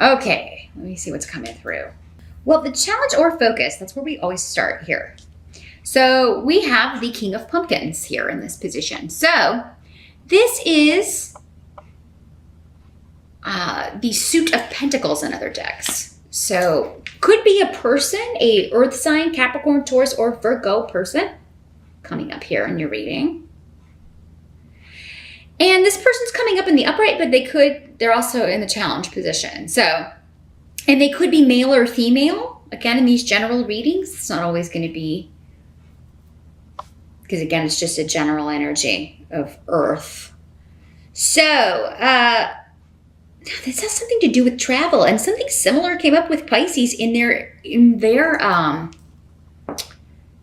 Okay, let me see what's coming through. Well, the challenge or focus, that's where we always start here. So we have the King of Pumpkins here in this position. So this is the Suit of Pentacles in other decks. So could be a person, a Earth sign, Capricorn, Taurus, or Virgo person coming up here in your reading. And this person's coming up in the upright, but they're also in the challenge position. So, and they could be male or female. Again, in these general readings, it's not always going to be, because again, it's just a general energy of Earth. So, this has something to do with travel, and something similar came up with Pisces in their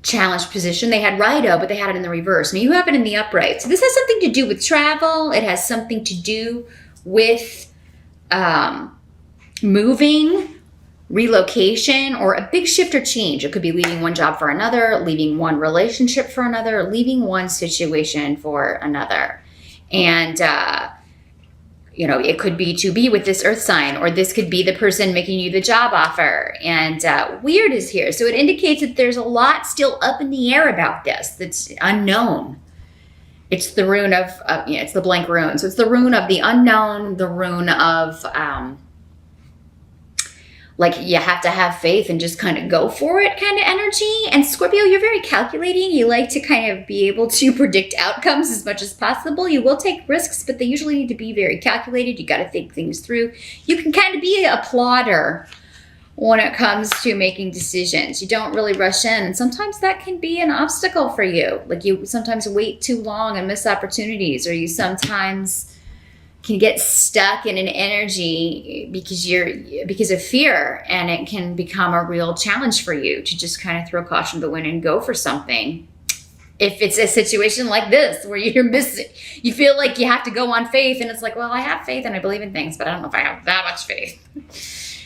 challenge position. They had Rido, but they had it in the reverse. Now you have it in the upright. So this has something to do with travel. It has something to do with moving, relocation, or a big shift or change. It could be leaving one job for another, leaving one relationship for another, leaving one situation for another. And, it could be to be with this Earth sign, or this could be the person making you the job offer. And weird is here. So it indicates that there's a lot still up in the air about this that's unknown. It's the rune of, it's the blank rune. So it's the rune of the unknown, the rune of, you have to have faith and just kind of go for it kind of energy. And Scorpio, you're very calculating. You like to kind of be able to predict outcomes as much as possible. You will take risks, but they usually need to be very calculated. You got to think things through. You can kind of be a plodder when it comes to making decisions. You don't really rush in. And sometimes that can be an obstacle for you. Like you sometimes wait too long and miss opportunities, or you sometimes can get stuck in an energy because of fear, and it can become a real challenge for you to just kind of throw caution to the wind and go for something. If it's a situation like this where you're missing, you feel like you have to go on faith, and it's like, well, I have faith and I believe in things, but I don't know if I have that much faith.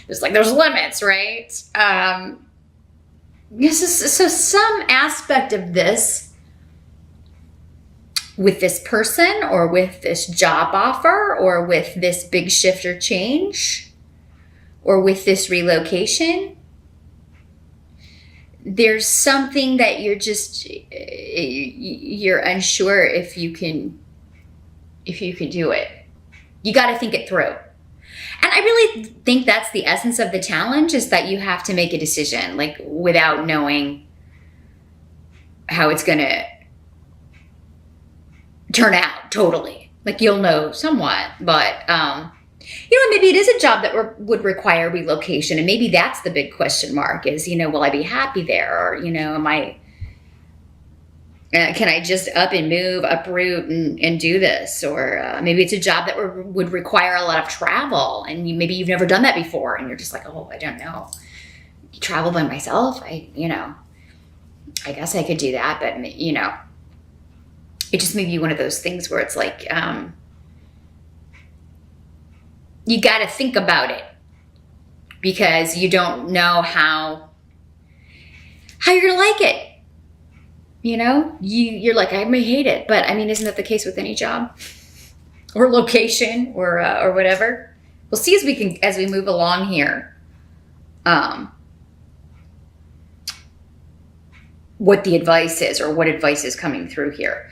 There's limits, right? So some aspect of this, with this person, or with this job offer, or with this big shift or change, or with this relocation, there's something that you're unsure if you can do it. You got to think it through. And I really think that's the essence of the challenge, is that you have to make a decision, like without knowing how it's going to turn out totally. Like you'll know somewhat, but maybe it is a job that would require relocation, and maybe that's the big question mark is, will I be happy there, or am I can I just up and move, uproot and do this, or maybe it's a job that would require a lot of travel, and maybe you've never done that before, and you're just like, oh, I don't know, travel by myself. I guess I could do that, but it just may be one of those things where it's like, you got to think about it, because you don't know how you're going to like it. You're like, I may hate it, but isn't that the case with any job or location or whatever? We'll see as we move along here, what the advice is, or what advice is coming through here.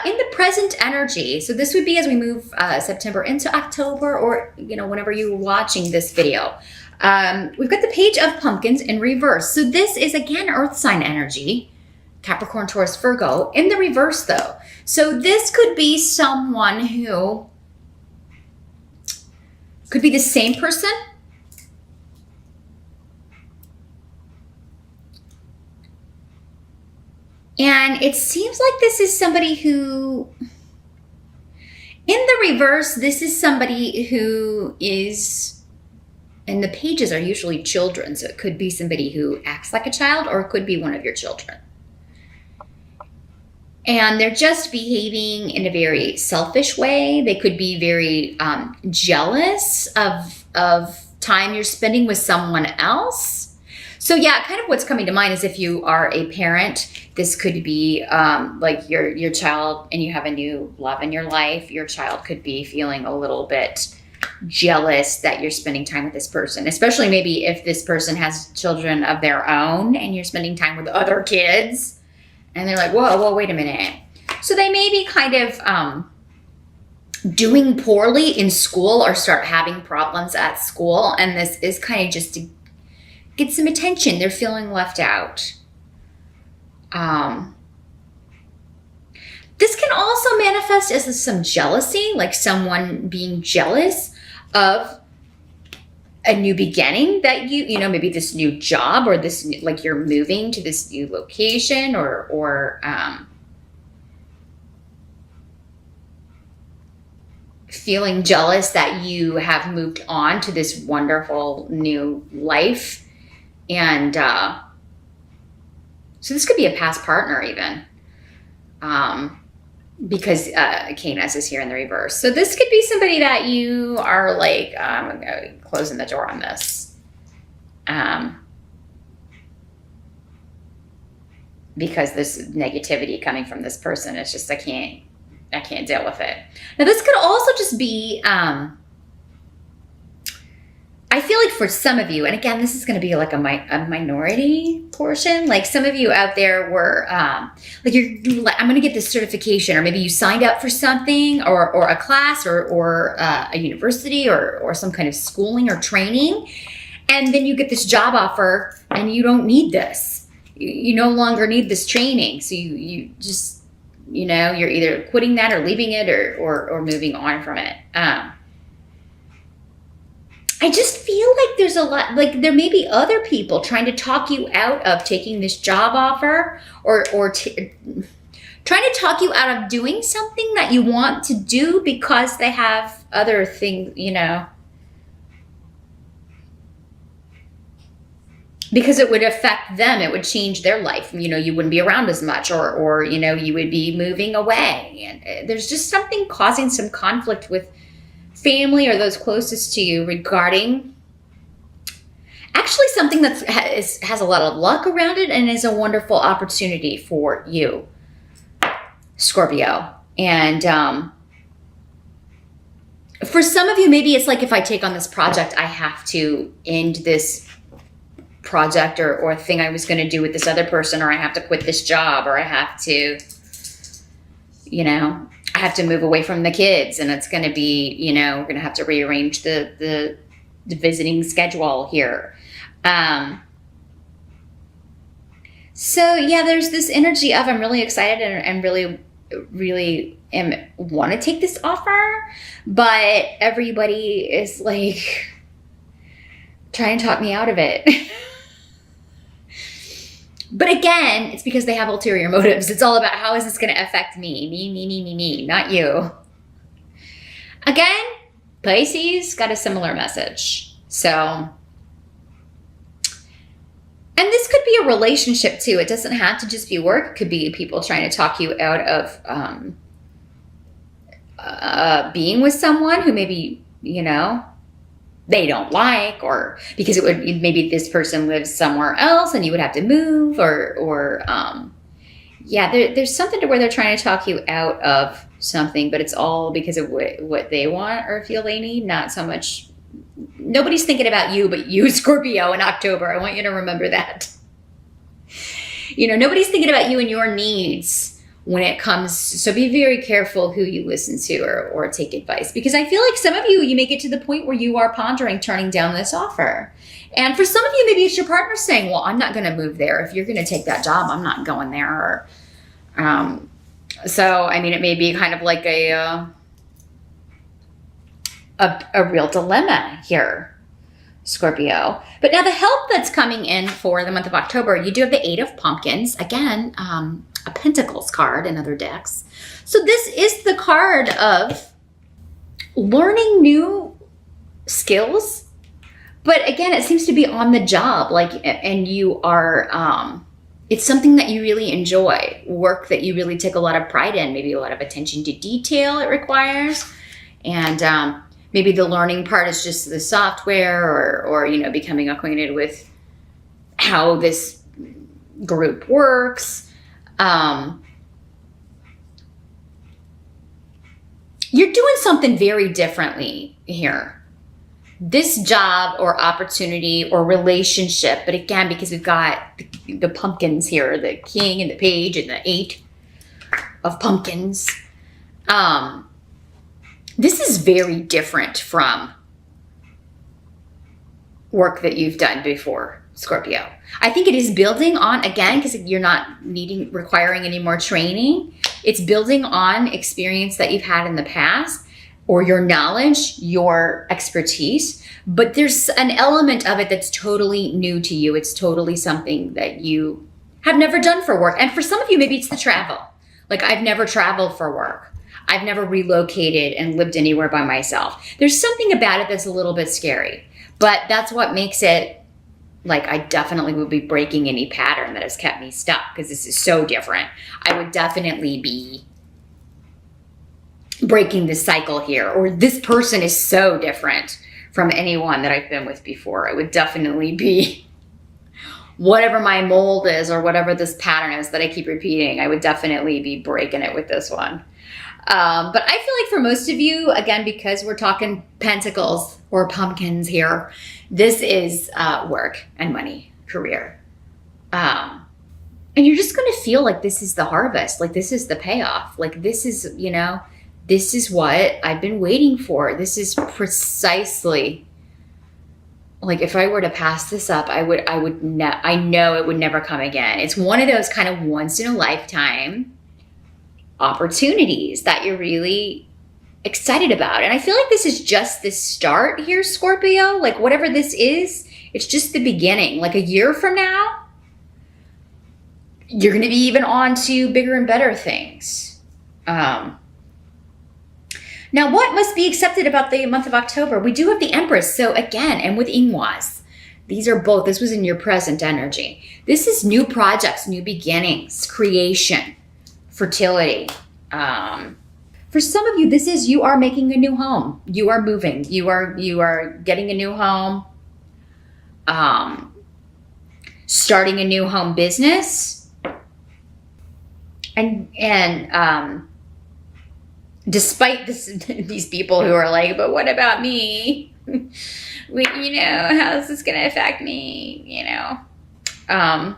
In the present energy, so this would be as we move September into October, or whenever you're watching this video, we've got the Page of Pumpkins in reverse. So this is again Earth sign energy, Capricorn, Taurus, Virgo, in the reverse though. So this could be someone who could be the same person, and it seems like this is somebody who, in the reverse, this is somebody who is, and the pages are usually children, so it could be somebody who acts like a child, or it could be one of your children. And they're just behaving in a very selfish way. They could be very jealous of time you're spending with someone else. So yeah, kind of what's coming to mind is if you are a parent, this could be like your child, and you have a new love in your life. Your child could be feeling a little bit jealous that you're spending time with this person, especially maybe if this person has children of their own and you're spending time with other kids and they're like, whoa, wait a minute. So they may be kind of doing poorly in school or start having problems at school. And this is kind of just to get some attention. They're feeling left out. This can also manifest as some jealousy, like someone being jealous of a new beginning that you know, maybe this new job or this, like you're moving to this new location or feeling jealous that you have moved on to this wonderful new life. And so this could be a past partner even. Because Canis is here in the reverse. So this could be somebody that you are like, I'm closing the door on this. Because this negativity coming from this person, it's just, I can't deal with it. Now this could also just be, I feel like for some of you, and again, this is going to be like a minority portion. Like some of you out there were like, you're like, I'm going to get this certification, or maybe you signed up for something or a class or a university or some kind of schooling or training. And then you get this job offer and you don't need this. You no longer need this training. So you just, you know, you're either quitting that or leaving it or moving on from it. I just feel like there's a lot, like there may be other people trying to talk you out of taking this job offer or trying to talk you out of doing something that you want to do because they have other things, you know, because it would affect them. It would change their life. You know, you wouldn't be around as much or you know, you would be moving away. And there's just something causing some conflict with family or those closest to you regarding actually something that has a lot of luck around it and is a wonderful opportunity for you, Scorpio. And for some of you, maybe it's like, if I take on this project, I have to end this project or thing I was going to do with this other person, or I have to quit this job, or I have to, you know, I have to move away from the kids, and it's going to be, you know, we're going to have to rearrange the visiting schedule here. So yeah, there's this energy of, I'm really excited and really want to take this offer, but everybody is like trying to talk me out of it. But again, it's because they have ulterior motives. It's all about, how is this going to affect me? Me, not you. Again, Pisces got a similar message. So, and this could be a relationship too. It doesn't have to just be work. It could be people trying to talk you out of being with someone who maybe, you know, they don't like, or because it would, maybe this person lives somewhere else and you would have to move or yeah, there's something to where they're trying to talk you out of something, but it's all because of what they want or feel they need, not so much, nobody's thinking about you, but you, Scorpio, in October. I want you to remember that. You know, nobody's thinking about you and your needs when it comes, so be very careful who you listen to or take advice, because I feel like some of you may get to the point where you are pondering turning down this offer. And for some of you, maybe it's your partner saying, well, I'm not going to move there. If you're going to take that job, I'm not going there. So, I mean, it may be kind of like a real dilemma here, Scorpio. But now the help that's coming in for the month of October, you do have the 8 of Pumpkins. Again, a Pentacles card in other decks. So this is the card of learning new skills. But again, it seems to be on the job, like, and you are, it's something that you really enjoy, work that you really take a lot of pride in, maybe a lot of attention to detail it requires. And maybe the learning part is just the software or you know, becoming acquainted with how this group works. You're doing something very differently here. This job or opportunity or relationship, but again, because we've got the pumpkins here, the king and the page and the 8 of pumpkins, this is very different from work that you've done before, Scorpio. I think it is building on, again, because you're not requiring any more training. It's building on experience that you've had in the past, or your knowledge, your expertise. But there's an element of it that's totally new to you. It's totally something that you have never done for work. And for some of you, maybe it's the travel. Like, I've never traveled for work. I've never relocated and lived anywhere by myself. There's something about it that's a little bit scary. But that's what makes it, like, I definitely would be breaking any pattern that has kept me stuck, because this is so different. I would definitely be breaking the cycle here, or this person is so different from anyone that I've been with before. I would definitely be, whatever my mold is or whatever this pattern is that I keep repeating, I would definitely be breaking it with this one. But I feel like for most of you, again, because we're talking pentacles or pumpkins here, this is work and money, career. And you're just going to feel like this is the harvest. Like, this is the payoff. Like, this is, you know, this is what I've been waiting for. This is precisely, like, if I were to pass this up, I know it would never come again. It's one of those kind of once in a lifetime opportunities that you're really excited about. And I feel like this is just the start here, Scorpio. Like, whatever this is, it's just the beginning. Like, a year from now, you're going to be even on to bigger and better things. Now, what must be accepted about the month of October? We do have the Empress. So again, and with Ingwas, these are both, this was in your present energy. This is new projects, new beginnings, creation, fertility. For some of you, this is, you are making a new home. You are moving. You are getting a new home. Starting a new home business. And despite this, these people who are like, but what about me? You know, how's this going to affect me? You know,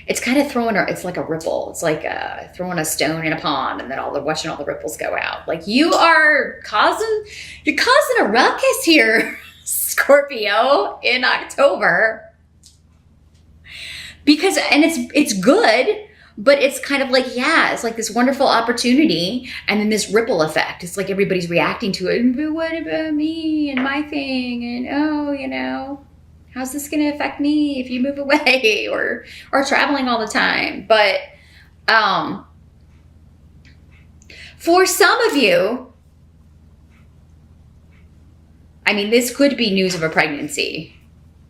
it's kind of it's like a ripple. It's like throwing a stone in a pond, and then watching all the ripples go out. Like, you're causing a ruckus here, Scorpio, in October. Because, and it's good, but it's kind of like, yeah, it's like this wonderful opportunity, and then this ripple effect. It's like everybody's reacting to it. But what about me and my thing? And, oh, you know, how's this going to affect me if you move away or traveling all the time? But for some of you, I mean, this could be news of a pregnancy.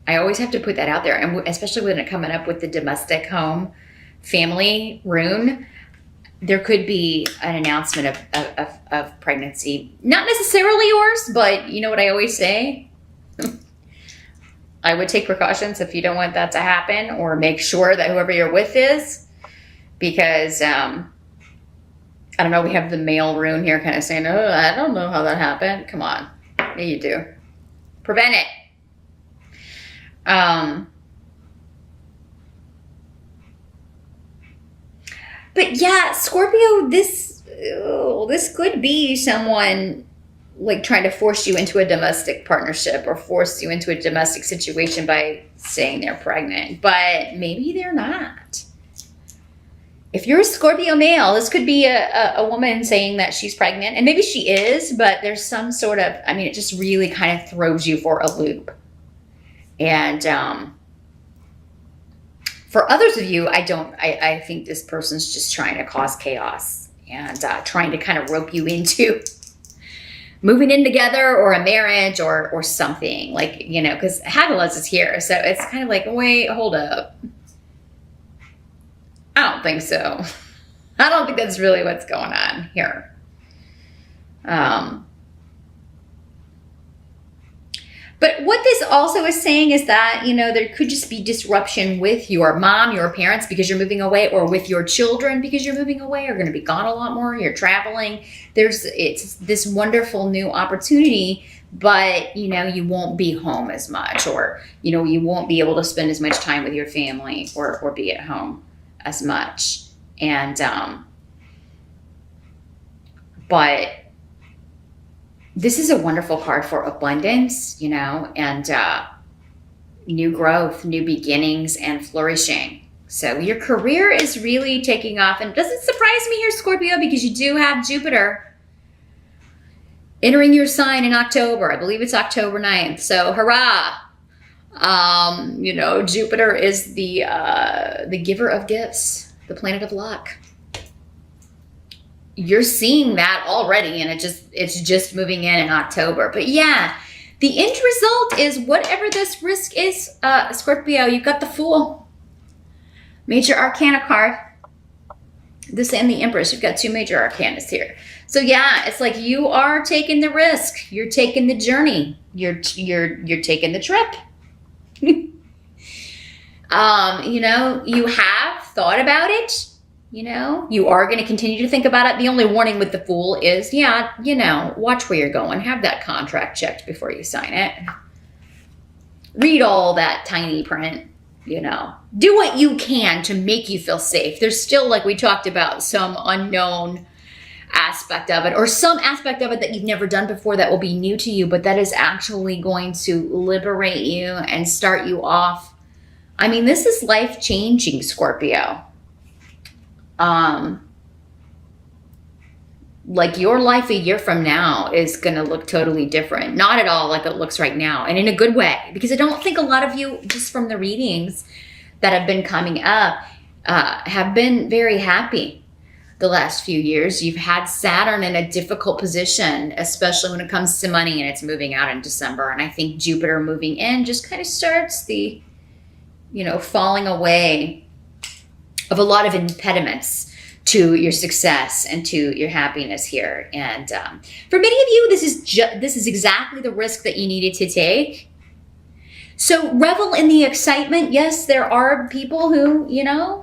I always have to put that out there, and especially when it coming up with the domestic home family rune, there could be an announcement of pregnancy. Not necessarily yours, but you know what I always say? I would take precautions if you don't want that to happen, or make sure that whoever you're with is, because, I don't know, we have the male rune here kind of saying, oh, I don't know how that happened. Come on. Yeah, you do. Prevent it. But yeah, Scorpio, this could be someone like trying to force you into a domestic partnership or force you into a domestic situation by saying they're pregnant, but maybe they're not. If you're a Scorpio male, this could be a woman saying that she's pregnant, and maybe she is, but there's some sort of, I mean, it just really kind of throws you for a loop. And for others of you, I think this person's just trying to cause chaos and trying to kind of rope you into moving in together or a marriage or something, like, you know, because Hagalaz is here. So it's kind of like, wait, hold up. I don't think so. I don't think that's really what's going on here. But what this also is saying is that, there could just be disruption with your mom, your parents, because you're moving away, or with your children because you're moving away, or going to be gone a lot more. You're traveling. It's this wonderful new opportunity, but, you won't be home as much, or, you won't be able to spend as much time with your family or be at home as much. And, but this is a wonderful card for abundance, and new growth, new beginnings, and flourishing. So your career is really taking off. And it doesn't surprise me here, Scorpio, because you do have Jupiter entering your sign in October. I believe it's October 9th. So hurrah. Jupiter is the giver of gifts, the planet of luck. You're seeing that already, and it's just moving in October. But yeah, the end result is whatever this risk is, Scorpio, you've got the Fool. Major Arcana card. This and the Empress. You've got two major arcanas here. So yeah, it's like you are taking the risk. You're taking the journey. You're taking the trip. You have thought about it. You are going to continue to think about it. The only warning with the Fool is, watch where you're going. Have that contract checked before you sign it. Read all that tiny print, Do what you can to make you feel safe. There's still, like we talked about, some unknown aspect of it, or some aspect of it that you've never done before that will be new to you, but that is actually going to liberate you and start you off. I mean, this is life-changing, Scorpio. Like your life a year from now is going to look totally different. Not at all like it looks right now, and in a good way, because I don't think a lot of you, just from the readings that have been coming up, have been very happy the last few years. You've had Saturn in a difficult position, especially when it comes to money, and it's moving out in December. And I think Jupiter moving in just kind of starts the, falling away of a lot of impediments to your success and to your happiness here. And for many of you, this is exactly the risk that you needed to take. So revel in the excitement. Yes, there are people who,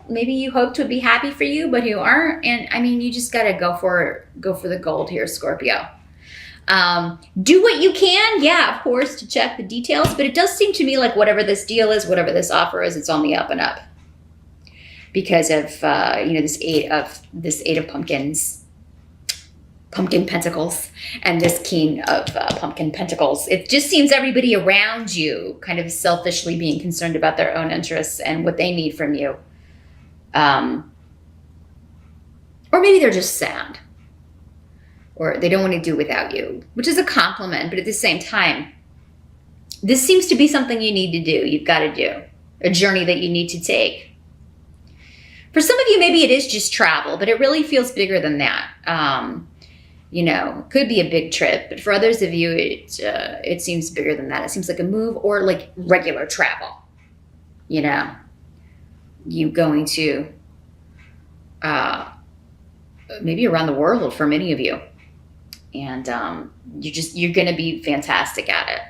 maybe you hoped would be happy for you, but who aren't. And I mean, you just got to go for the gold here, Scorpio. Do what you can, yeah, of course, to check the details. But it does seem to me like whatever this deal is, whatever this offer is, it's on the up and up. Because of this eight of pumpkins, pumpkin pentacles, and this king of pumpkin pentacles. It just seems everybody around you kind of selfishly being concerned about their own interests and what they need from you, or maybe they're just sad, or they don't want to do without you, which is a compliment. But at the same time, this seems to be something you need to do. You've got to do a journey that you need to take. For some of you, maybe it is just travel, but it really feels bigger than that. Could be a big trip, but for others of you, it seems bigger than that. It seems like a move or like regular travel. You going to maybe around the world for many of you, and you're going to be fantastic at it.